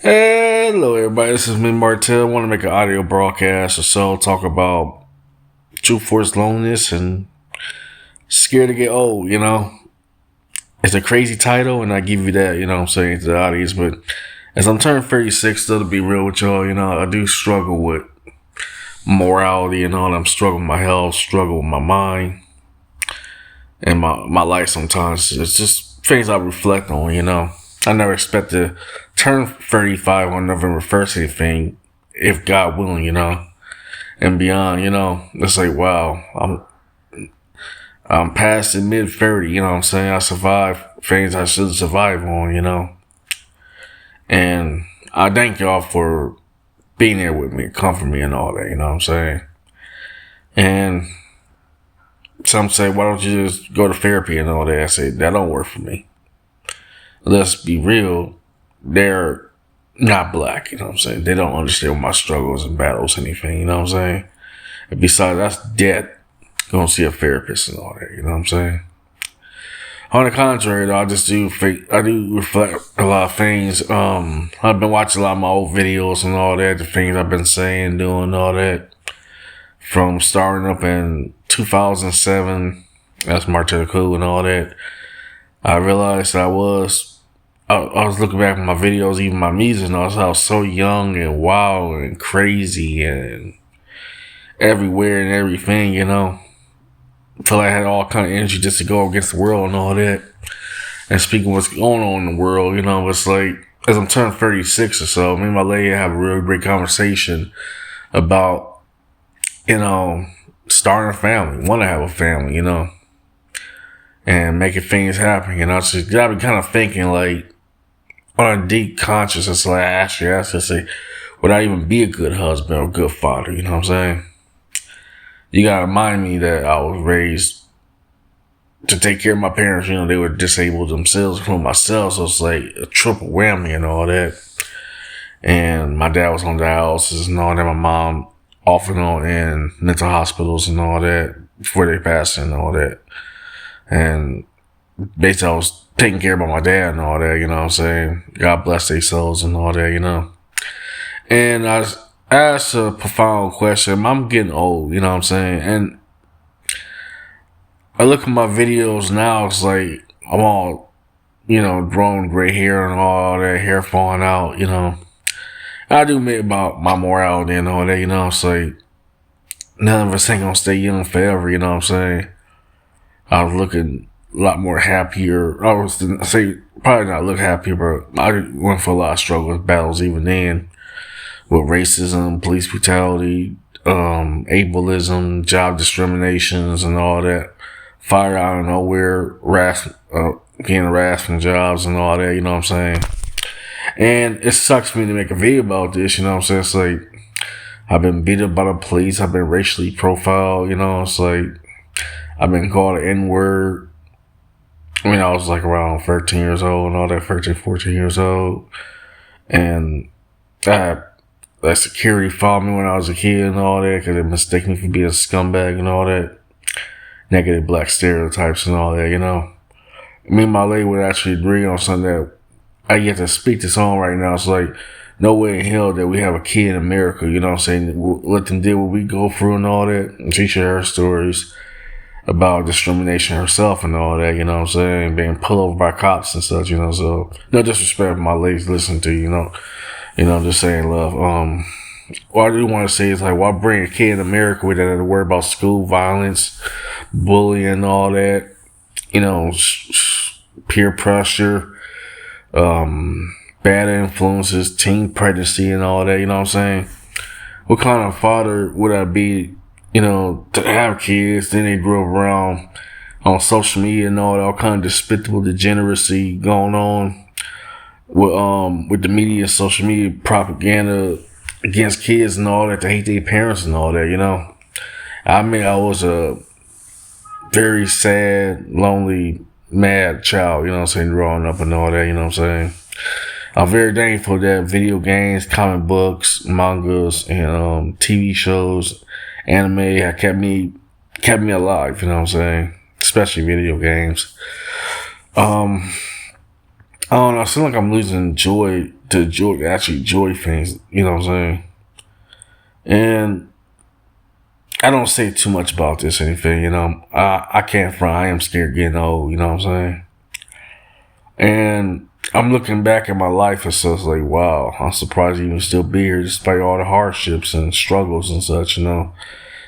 Hello, everybody. This is me, Martell. I want to make an audio broadcast or so, talk about true force loneliness and scared to get old. It's a crazy title, and I give you that, what I'm saying, to the audience. But as I'm turning 36, still to be real with y'all, I do struggle with morality and all. I'm struggling with my health, struggle with my mind, and my life sometimes. It's just things I reflect on. I never expect to turn 35 on November 1st, anything, if God willing, and beyond, it's like, wow, I'm past the mid 30, you know what I'm saying? I survived things I should survive on. And I thank y'all for being there with me, comfort me and all that, you know what I'm saying? And some say, why don't you just go to therapy and all that? I say, that don't work for me. Let's be real, they're not black, you know what I'm saying? They don't understand my struggles and battles, anything, you know what I'm saying? And besides, that's dead. Go and see a therapist and all that, you know what I'm saying? On the contrary, though, I do reflect a lot of things. I've been watching a lot of my old videos and all that, the things I've been saying, doing, all that. From starting up in 2007, that's Martell Cool and all that. I realized I was looking back at my videos, even my music, and I was so young and wild and crazy and everywhere and everything, Until I had all kind of energy just to go against the world and all that. And speaking of what's going on in the world, it's like, as I'm turning 36 or so, me and my lady have a real great conversation about, starting a family, want to have a family, and making things happen. I've been kind of thinking, like, on a deep consciousness, like, I say, would I even be a good husband or a good father? You know what I'm saying? You gotta remind me that I was raised to take care of my parents. They were disabled themselves from myself, so it's like a triple whammy and all that. And my dad was on dialysis and all that. My mom off and on in mental hospitals and all that before they passed and all that. And basically, I was taking care of my dad and all that. You know what I'm saying? God bless their souls and all that. And I asked a profound question. I'm getting old, you know what I'm saying? And I look at my videos now, it's like I'm all, growing gray hair and all that hair falling out, I do admit about my morality and all that, It's like none of us ain't gonna stay young forever, you know what I'm saying? I was looking a lot more happier. I was say probably not look happier, but I went for a lot of struggles, battles even then. With racism, police brutality, ableism, job discriminations, and all that. Fire out of nowhere, getting harassed from jobs and all that, you know what I'm saying? And it sucks me to make a video about this, you know what I'm saying? It's like, I've been beat up by the police, I've been racially profiled, it's like, I've been called an N-word. I was like around 13 years old and all that, 13, 14 years old. And I had that security followed me when I was a kid and all that because they mistake me for being a scumbag and all that. Negative black stereotypes and all that, Me and my lady would actually agree on something that I get to speak this on right now. It's like, no way in hell that we have a kid in America, you know what I'm saying? We'll let them deal what we go through and all that. And she shared her stories about discrimination herself and all that, you know what I'm saying? Being pulled over by cops and such, So, no disrespect for my ladies listening to, just saying love. What I do want to say is, like, why bring a kid in America with that to worry about school violence, bullying, and all that, peer pressure, bad influences, teen pregnancy, and all that, you know what I'm saying? What kind of father would I be, to have kids, then they grow up around on social media and all kind of despicable degeneracy going on with the media, social media propaganda against kids and all that, to hate their parents and all that, I mean, I was a very sad, lonely, mad child, you know what I'm saying, growing up and all that, you know what I'm saying? I'm very thankful that video games, comic books, mangas, and TV shows, anime have kept me alive, you know what I'm saying? Especially video games. I don't know, I feel like I'm losing joy to actually enjoy things. You know what I'm saying? And I don't say too much about this or anything. You know, I can't front. I am scared getting old. You know what I'm saying? And I'm looking back at my life and so it's like, wow, I'm surprised you even still be here despite all the hardships and struggles and such, you know.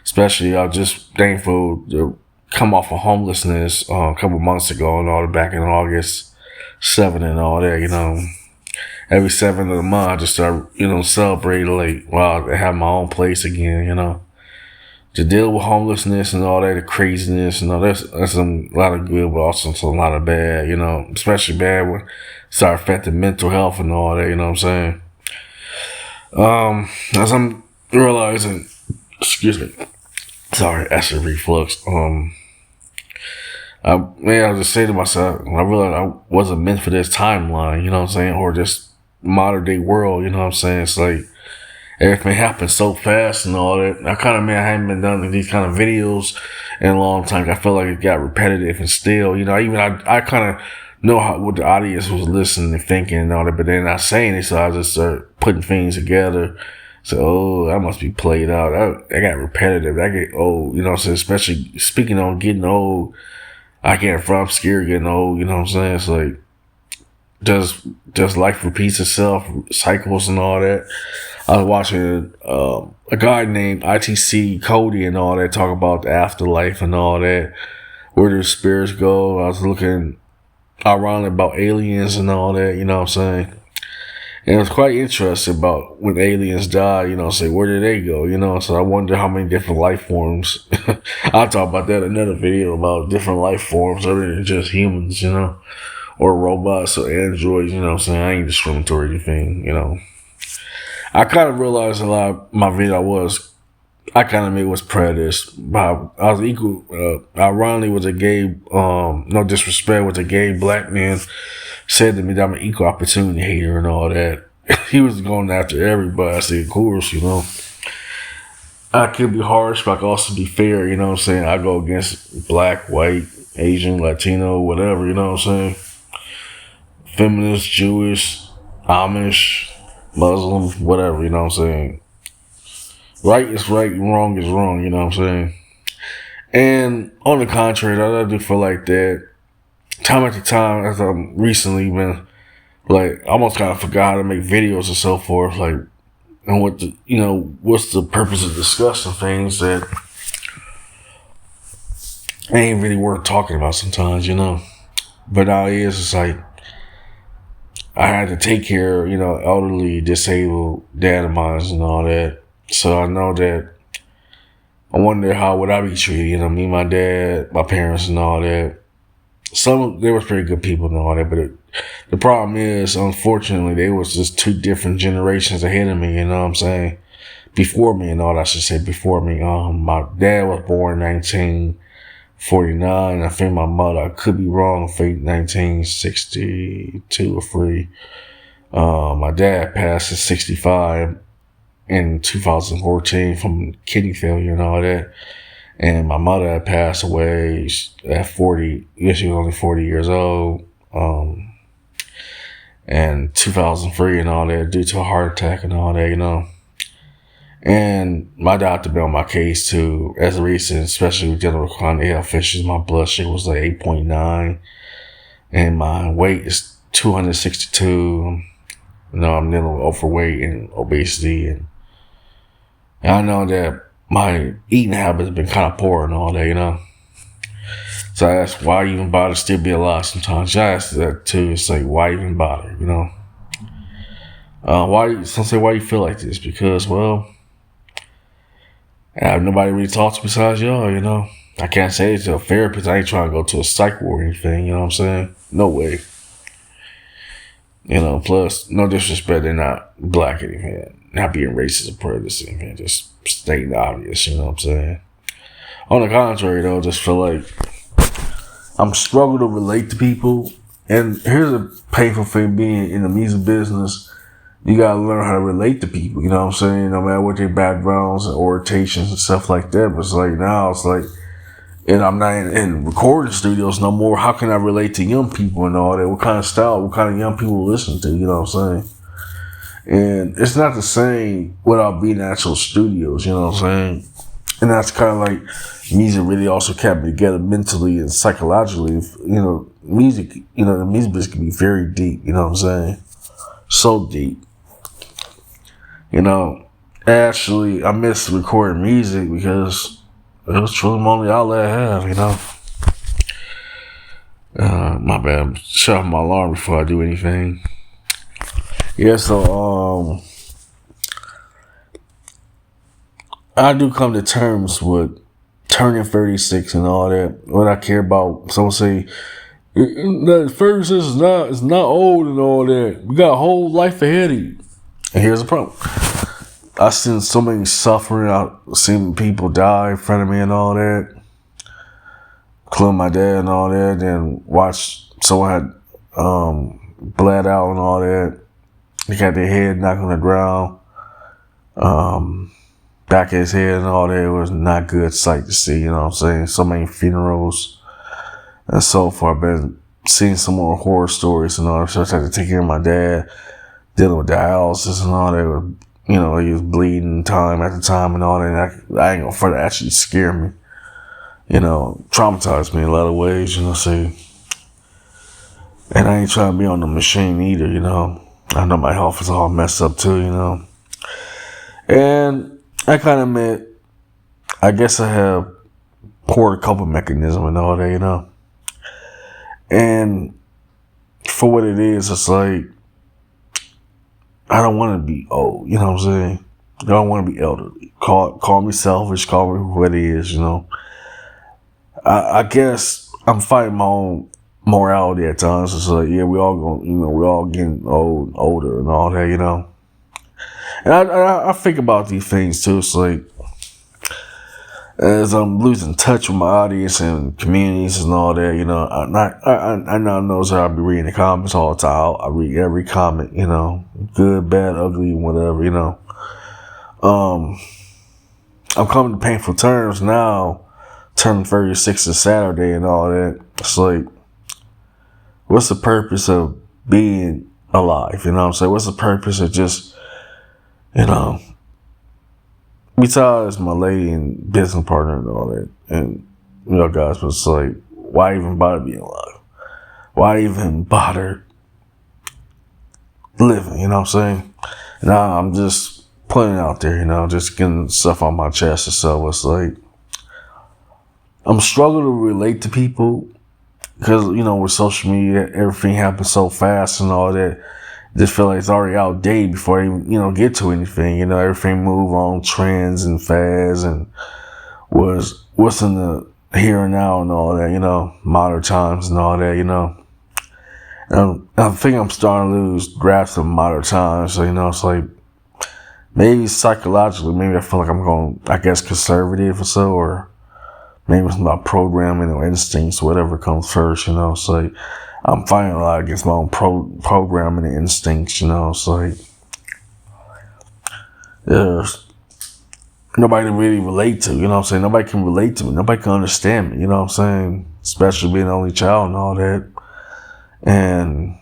Especially, I'm just thankful to come off of homelessness a couple months ago and all, back in August 7 and all that, you know. Every 7th of the month, I just start, you know, celebrating, like, wow, I have my own place again, you know. To deal with homelessness and all that, the craziness and all that's a lot of good, but also a lot of bad, you know, especially bad when it start affecting mental health and all that, you know what I'm saying? As I'm realizing, excuse me, sorry, acid reflux. I just say to myself, I realized I wasn't meant for this timeline, you know what I'm saying, or this modern day world, you know what I'm saying? It's like everything happens so fast and all that. I haven't been done these kind of videos in a long time. I feel like it got repetitive and still, you know, I kind of know what the audience was listening and thinking and all that, but they're not saying it, so I just start putting things together. So, oh, that must be played out. I got repetitive. I get old, you know what I'm saying? Especially speaking on getting old, I'm scared of getting old, you know what I'm saying? It's like, does life repeats itself, cycles and all that? I was watching a guy named ITC Cody and all that talk about the afterlife and all that, where the spirits go. I was looking ironically about aliens and all that, you know what I'm saying? And it was quite interesting about when aliens die, you know, say, where did they go? You know, so I wonder how many different life forms. I'll talk about that in another video about different life forms other than just humans, you know, or robots or androids, you know what I'm saying? I ain't discriminatory or anything, you know. I kind of realized a lot of my video I kind of made was prejudice. I was equal, ironically, was a gay, no disrespect, was a gay black man said to me that I'm an equal opportunity hater and all that. He was going after everybody. I said, of course, you know. I could be harsh, but I could also be fair, you know what I'm saying? I go against black, white, Asian, Latino, whatever, you know what I'm saying? Feminist, Jewish, Amish, Muslim, whatever, you know what I'm saying? Right is right, wrong is wrong, you know what I'm saying? And on the contrary, I do feel like that time after time, as I'm recently been, like, I almost kind of forgot how to make videos and so forth, like, and what's the purpose of discussing things that ain't really worth talking about sometimes, you know? But now it's like, I had to take care of, you know, elderly, disabled dad of mine and all that. So I know that I wonder how would I be treated, you know, me, my dad, my parents and all that. They were pretty good people and all that, but the problem is, unfortunately, they was just two different generations ahead of me, you know what I'm saying? Before me and all that, I should say before me. My dad was born in 1949. I think my mother, I could be wrong, I think 1962 or 3. My dad passed at 65 in 2014 from kidney failure and all that. And my mother had passed away at 40. Yes, she was only 40 years old. And 2003 and all that, due to a heart attack and all that, you know. And my doctor been on my case too, as recent, especially with dealing with chronic health issues. My blood sugar was like 8.9, and my weight is 262. You know, I'm dealing with overweight and obesity, and I know that my eating habits have been kind of poor and all that, you know. So I ask, why even bother still be alive sometimes? I ask that too. It's like, why even bother, you know? Some say, why you feel like this? Because, well, I have nobody really talk to besides y'all, you know? I can't say it to a therapist. I ain't trying to go to a psych ward or anything, you know what I'm saying? No way. You know, plus, no disrespect, they're not black or anything. Not being racist or prejudiced or anything. Just stating the obvious, you know what I'm saying? On the contrary, though, I just feel like I'm struggling to relate to people. And here's a painful thing being in the music business. You gotta learn how to relate to people, you know what I'm saying? No matter what their backgrounds and orientations and stuff like that. But it's like now, it's like, and I'm not in recording studios no more. How can I relate to young people and all that? What kind of style, what kind of young people listen to, you know what I'm saying? And it's not the same without being actual studios, you know what I'm saying? And that's kind of like music really also kept me together mentally and psychologically. Music, the music business can be very deep, you know what I'm saying? So deep. Actually, I miss recording music because it was truly my only outlet I have, My bad. Shut off my alarm before I do anything. Yeah, so, I do come to terms with turning 36 and all that. What I care about, someone say, that 36 is not old and all that. We got a whole life ahead of you. And here's the problem. I've seen so many suffering. I've seen people die in front of me and all that. Including my dad and all that. And watched someone had bled out and all that. They got their head knocked on the ground. Back of his head and all that. It was not a good sight to see, you know what I'm saying? So many funerals and so far. I've been seeing some more horror stories and all that. So I had to take care of my dad, dealing with dialysis and all that. He was bleeding time after time and all that. And I ain't gonna further actually scare me. Traumatized me in a lot of ways, see. And I ain't trying to be on the machine either, I know my health is all messed up too, And I kind of admit, I guess I have poor coping mechanism and all that, And for what it is, it's like, I don't want to be old, you know what I'm saying? I don't want to be elderly. Call me selfish, call me what it is, I guess I'm fighting my own morality at times. It's like, yeah, we all going, we all getting older and all that, And I think about these things too. It's like, as I'm losing touch with my audience and communities and all that, I now know that I'll be reading the comments all the time. I read every comment, good, bad, ugly, whatever, I'm coming to painful terms now, turning 36 this Saturday and all that. It's like, what's the purpose of being alive? You know what I'm saying? What's the purpose of just, besides my lady and business partner and all that, and guys, but it's like, why even bother being alive? Why even bother living? You know what I'm saying? Now I'm just putting it out there, just getting stuff on my chest and stuff. It's like, I'm struggling to relate to people because, with social media, everything happens so fast and all that. Just feel like it's already outdated before I even, get to anything. Everything move on trends and fads and what's in the here and now and all that, modern times and all that, And I think I'm starting to lose grasp of modern times. So, it's like, maybe psychologically, maybe I feel like I'm going, I guess, conservative or so, or maybe it's about programming or instincts, whatever comes first, It's like, I'm fighting a lot against my own programming and instincts, It's like, there's nobody to really relate to, Nobody can relate to me. Nobody can understand me, Especially being the only child and all that. And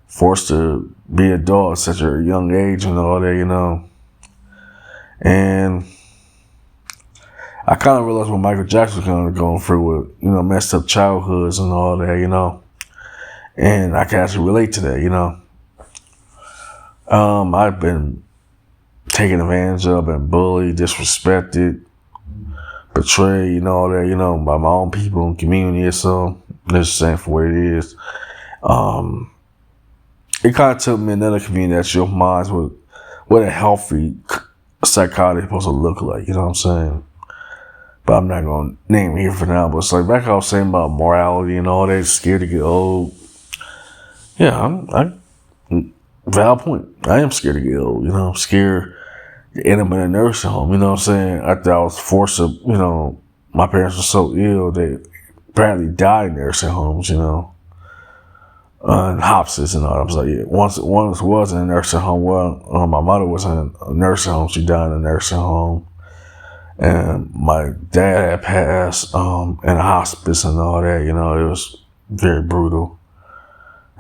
forced to be a adult at such a young age and all that, And I kind of realized what Michael Jackson was kind of going through with, messed up childhoods and all that, And I can actually relate to that, I've been taken advantage of and bullied, disrespected, betrayed, and all that, by my own people and community. So just saying for what it is. It kind of took me another community that your minds with what a healthy psychotic is supposed to look like, you know what I'm saying? But I'm not going to name it here for now. But it's like, back I was saying about morality and all that, scared to get old. Yeah, I'm valid point. I am scared to get old, I'm scared to end up in a nursing home, you know what I'm saying? After I was forced to, my parents were so ill, they apparently died in nursing homes, and hospices and all. I was like, yeah, once was in a nursing home. Well, my mother was in a nursing home. She died in a nursing home. And my dad had passed in a hospice and all that, it was very brutal.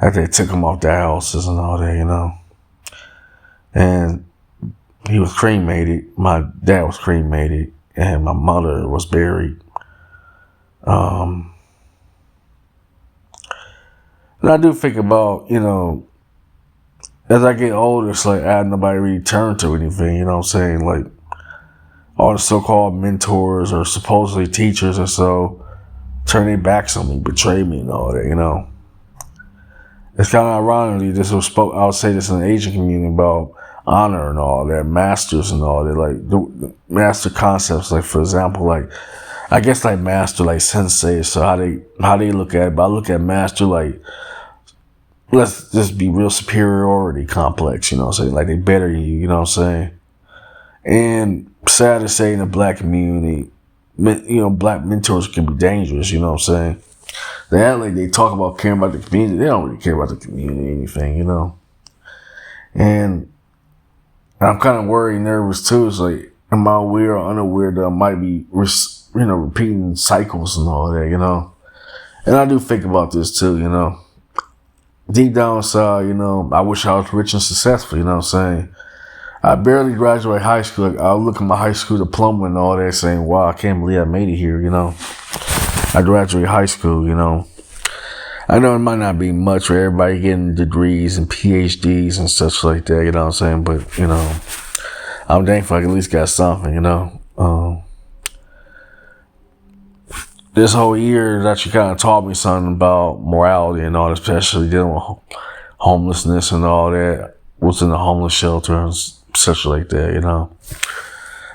After they took him off dialysis and all that, and he was cremated. My dad was cremated, and my mother was buried. And I do think about, as I get older, it's like I have nobody really turn to anything, you know what I'm saying? Like, all the so-called mentors or supposedly teachers or so turn their backs on me, betray me and all that, It's kind of ironically, I would say this in the Asian community about honor and all that, masters and all that, like the master concepts, like for example, like I guess like master, like sensei, so how they look at it, but I look at master like, let's just be real superiority complex, you know what I'm saying? Like they better than you know what I'm saying? And sad to say in the black community, black mentors can be dangerous, you know what I'm saying? They act like they talk about caring about the community. They don't really care about the community or anything, And I'm kind of worried, nervous too. It's like, am I aware or unaware that I might be, repeating cycles and all that, And I do think about this too, Deep down inside, I wish I was rich and successful, you know what I'm saying? I barely graduated high school. Like, I look at my high school diploma and all that saying, wow, I can't believe I made it here, I graduated high school, I know it might not be much for everybody getting degrees and PhDs and such like that, you know what I'm saying? But, I'm thankful I at least got something, This whole year has actually kind of taught me something about morality and all that, especially dealing with homelessness and all that, what's in the homeless shelter and such like that,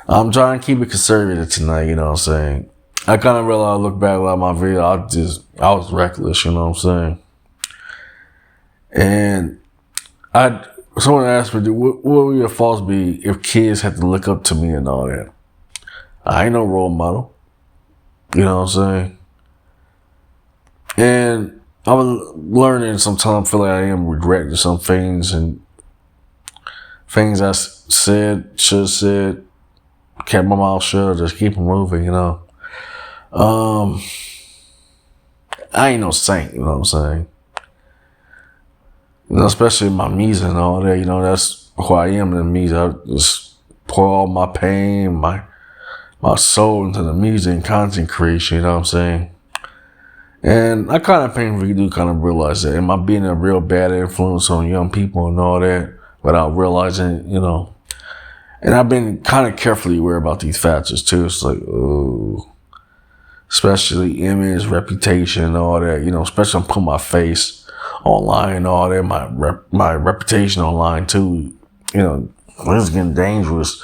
I'm trying to keep it conservative tonight, you know what I'm saying? I kind of realized, I look back at my video, I was reckless, you know what I'm saying? And someone asked me, what would your thoughts be if kids had to look up to me and all that? I ain't no role model, you know what I'm saying? And I'm learning sometimes, I feel like I am regretting some things and things I said, should have said, kept my mouth shut, just keep it moving, I ain't no saint, you know what I'm saying? Especially my music and all that, that's who I am in the music. I just pour all my pain, my soul into the music and content creation, you know what I'm saying? And I kind of painfully do kind of realize that. Am I being a real bad influence on young people and all that without realizing, And I've been kind of carefully aware about these factors too. It's like, especially image, reputation, and all that, especially I'm putting my face online and all that, my reputation online too, it's getting dangerous.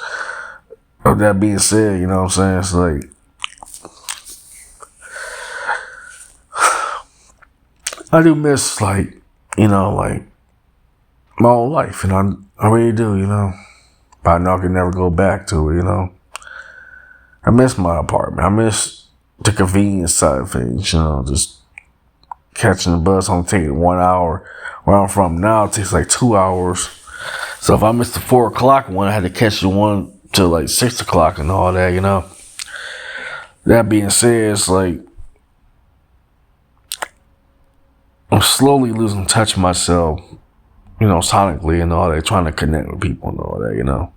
With that being said, you know what I'm saying? It's like, I do miss like my own life, and I really do, But I know I can never go back to it, I miss my apartment. I miss the convenience side of things, just catching the bus only taking 1 hour. Where I'm from now, it takes like 2 hours. So if I missed the 4 o'clock one, I had to catch the one till like 6 o'clock and all that, That being said, it's like I'm slowly losing touch of myself, sonically and all that, trying to connect with people and all that,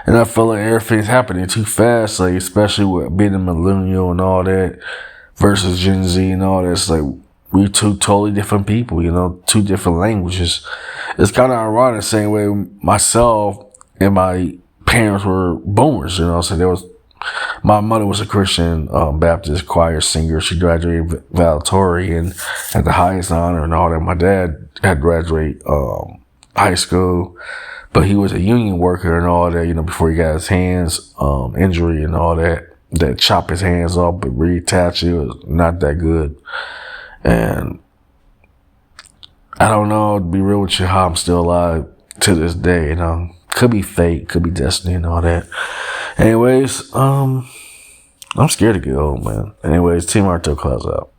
And I feel like everything's happening too fast, like especially with being a millennial and all that versus Gen Z and all that. It's like we're two totally different people, two different languages. It's kind of ironic the same way myself and my parents were boomers, so my mother was a Christian Baptist choir singer. She graduated valedictorian and had the highest honor and all that. My dad had graduated high school, but he was a union worker and all that, before he got his hands injury and all that chopped his hands off, but reattached it. Was not that good. And I don't know, to be real with you, how I'm still alive to this day, Could be fate, could be destiny and all that. Anyways, I'm scared to get old, man. Anyways, Team Arto Claus out.